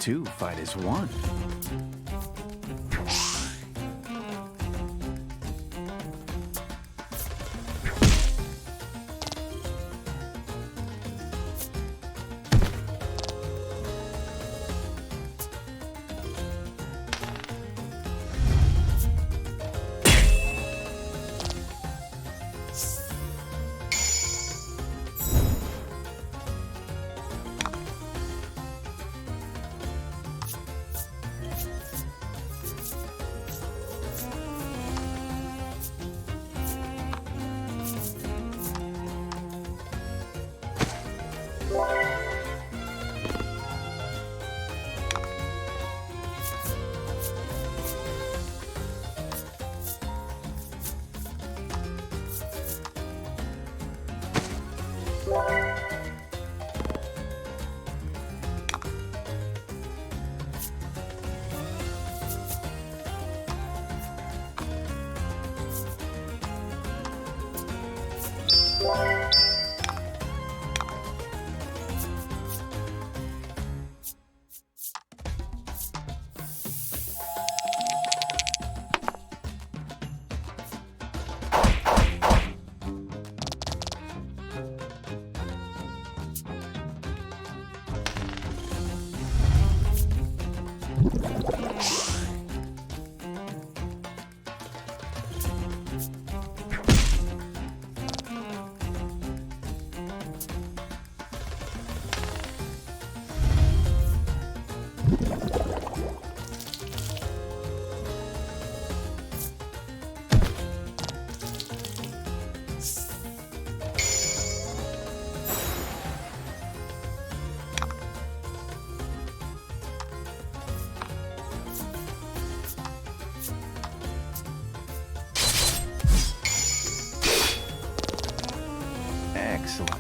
two fight as one. Excellent.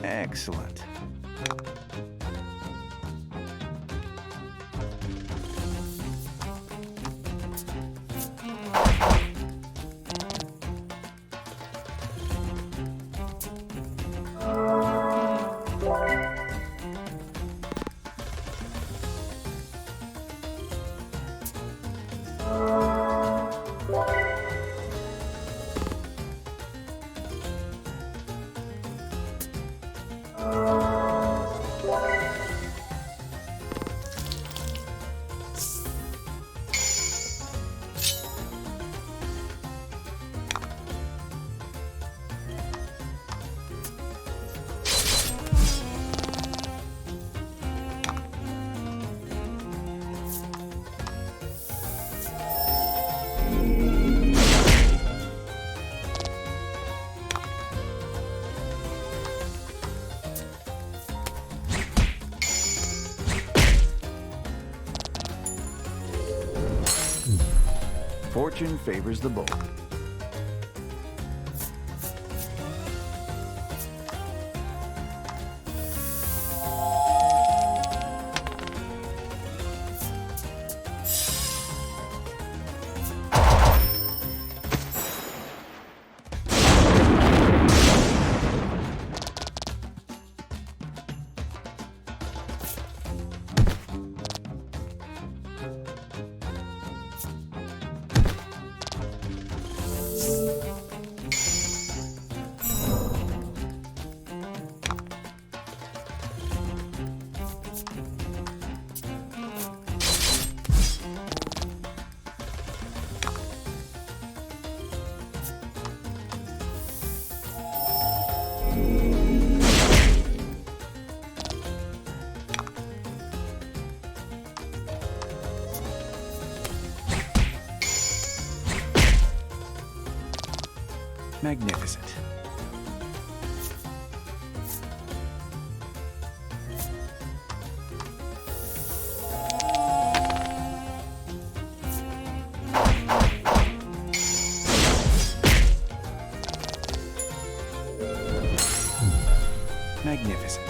Excellent. Fortune favors the bold. Magnificent. Magnificent.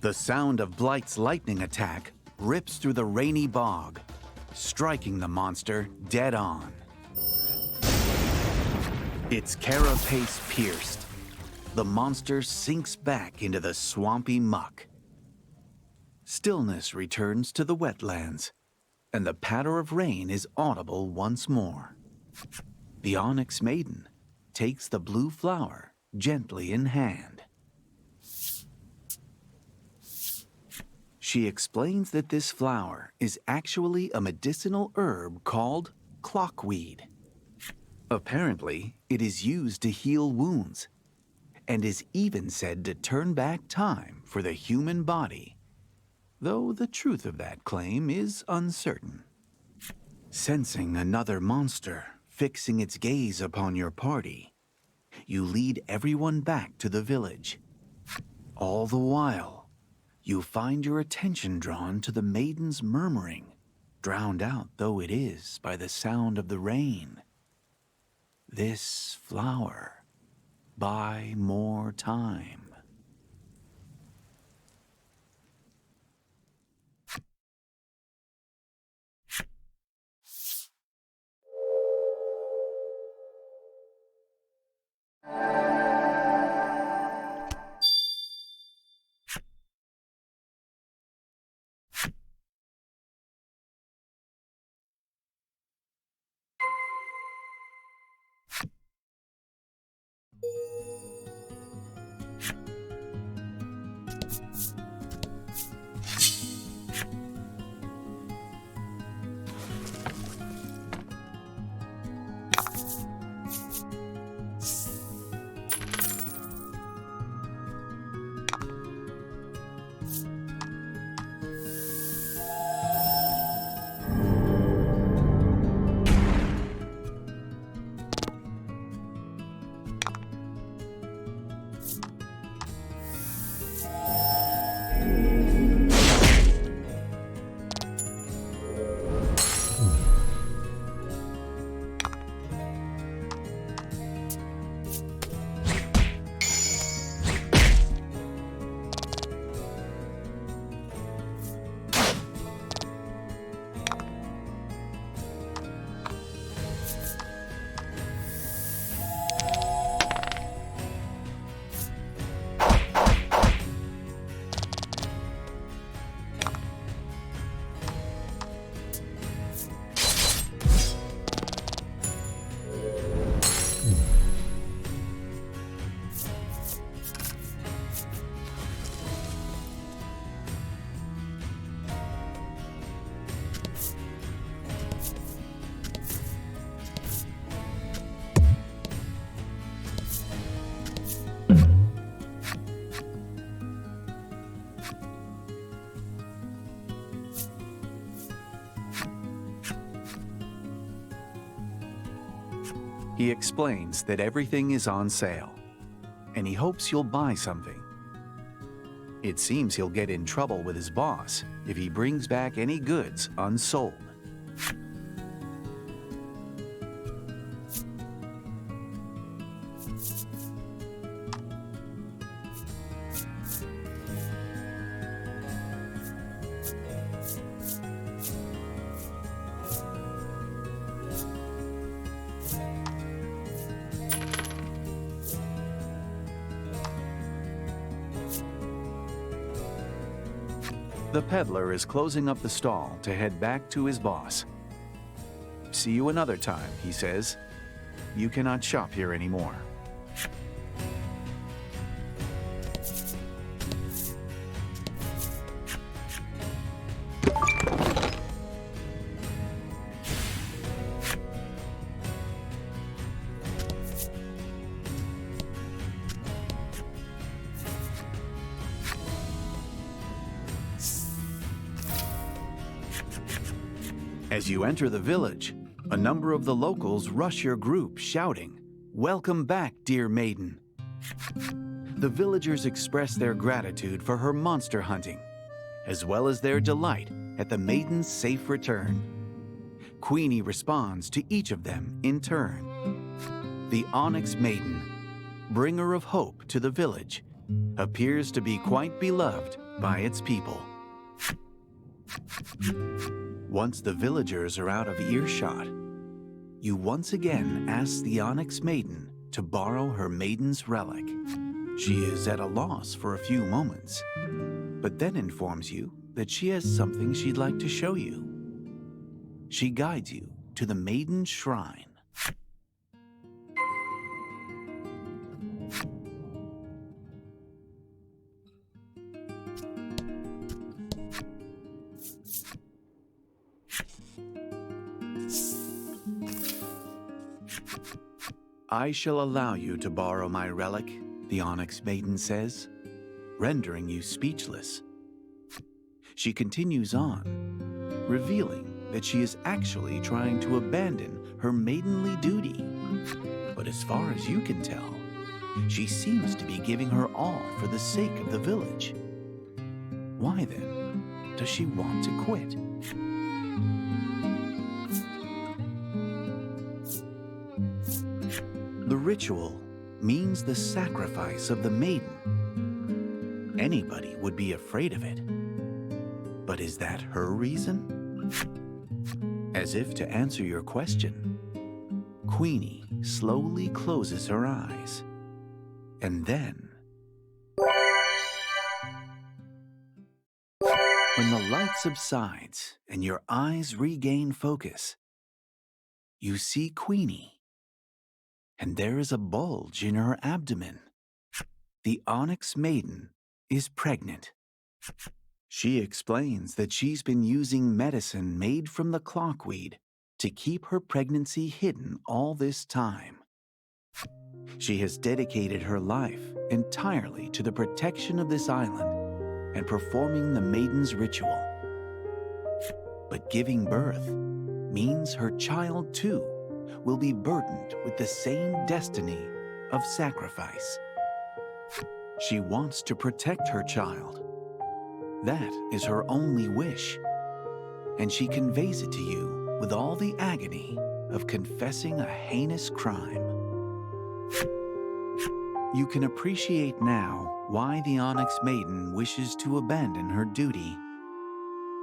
The sound of Blight's lightning attack rips through the rainy bog, striking the monster dead on. Its carapace pierced, the monster sinks back into the swampy muck. Stillness returns to the wetlands, and the patter of rain is audible once more. The Onyx Maiden takes the blue flower gently in hand. She explains that this flower is actually a medicinal herb called clockweed. Apparently, it is used to heal wounds, and is even said to turn back time for the human body, though the truth of that claim is uncertain. Sensing another monster fixing its gaze upon your party, you lead everyone back to the village. All the while, you find your attention drawn to the maiden's murmuring, drowned out though it is by the sound of the rain. This flower, buy more time. He explains that everything is on sale, and he hopes you'll buy something. It seems he'll get in trouble with his boss if he brings back any goods unsold. The peddler is closing up the stall to head back to his boss. "See you another time," he says. "You cannot shop here anymore." As you enter the village, a number of the locals rush your group, shouting, "Welcome back, dear Maiden." The villagers express their gratitude for her monster hunting, as well as their delight at the Maiden's safe return. Queenie responds to each of them in turn. The Onyx Maiden, bringer of hope to the village, appears to be quite beloved by its people. Once the villagers are out of earshot, you once again ask the Onyx Maiden to borrow her maiden's relic. She is at a loss for a few moments, but then informs you that she has something she'd like to show you. She guides you to the Maiden's shrine. "I shall allow you to borrow my relic," the Onyx Maiden says, rendering you speechless. She continues on, revealing that she is actually trying to abandon her maidenly duty. But as far as you can tell, she seems to be giving her all for the sake of the village. Why then does she want to quit? The ritual means the sacrifice of the maiden. Anybody would be afraid of it. But is that her reason? As if to answer your question, Queenie slowly closes her eyes. And then, when the light subsides and your eyes regain focus, you see Queenie. And there is a bulge in her abdomen. The Onyx Maiden is pregnant. She explains that she's been using medicine made from the clockweed to keep her pregnancy hidden all this time. She has dedicated her life entirely to the protection of this island and performing the Maiden's ritual. But giving birth means her child, too, will be burdened with the same destiny of sacrifice. She wants to protect her child. That is her only wish, and she conveys it to you with all the agony of confessing a heinous crime. You can appreciate now why the Onyx Maiden wishes to abandon her duty.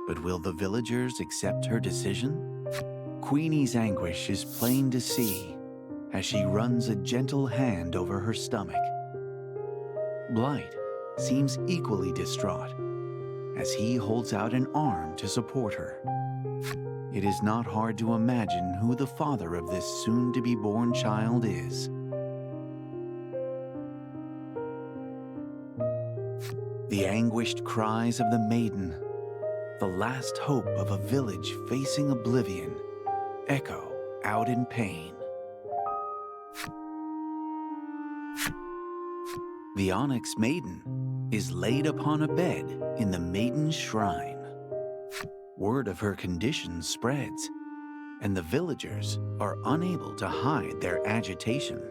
But will the villagers accept her decision? Queenie's anguish is plain to see as she runs a gentle hand over her stomach. Blight seems equally distraught as he holds out an arm to support her. It is not hard to imagine who the father of this soon-to-be-born child is. The anguished cries of the maiden, the last hope of a village facing oblivion, echo out in pain. The Onyx Maiden is laid upon a bed in the Maiden's shrine. Word of her condition spreads, and the villagers are unable to hide their agitation.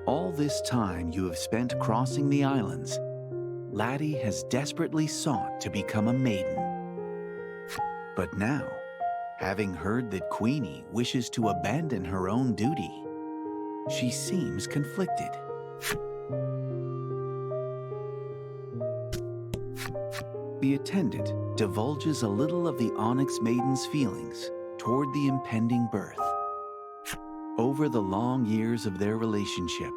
All this time you have spent crossing the islands, Laddie has desperately sought to become a maiden. But now, having heard that Queenie wishes to abandon her own duty, she seems conflicted. The attendant divulges a little of the Onyx Maiden's feelings toward the impending birth. Over the long years of their relationship,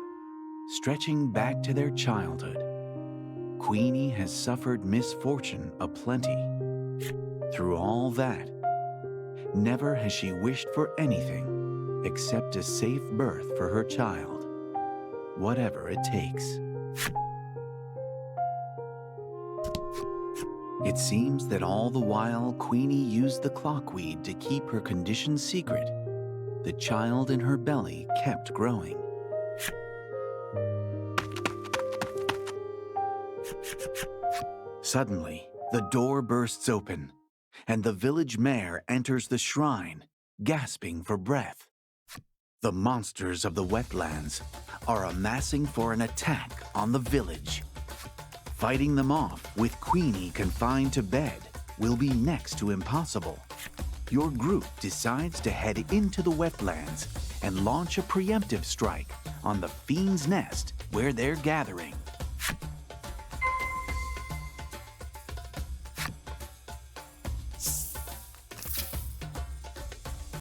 stretching back to their childhood, Queenie has suffered misfortune aplenty. Through all that, never has she wished for anything except a safe birth for her child, whatever it takes. It seems that all the while Queenie used the clockweed to keep her condition secret, the child in her belly kept growing. Suddenly, the door bursts open, and the village mayor enters the shrine, gasping for breath. The monsters of the wetlands are amassing for an attack on the village. Fighting them off with Queenie confined to bed will be next to impossible. Your group decides to head into the wetlands and launch a preemptive strike on the fiend's nest where they're gathering.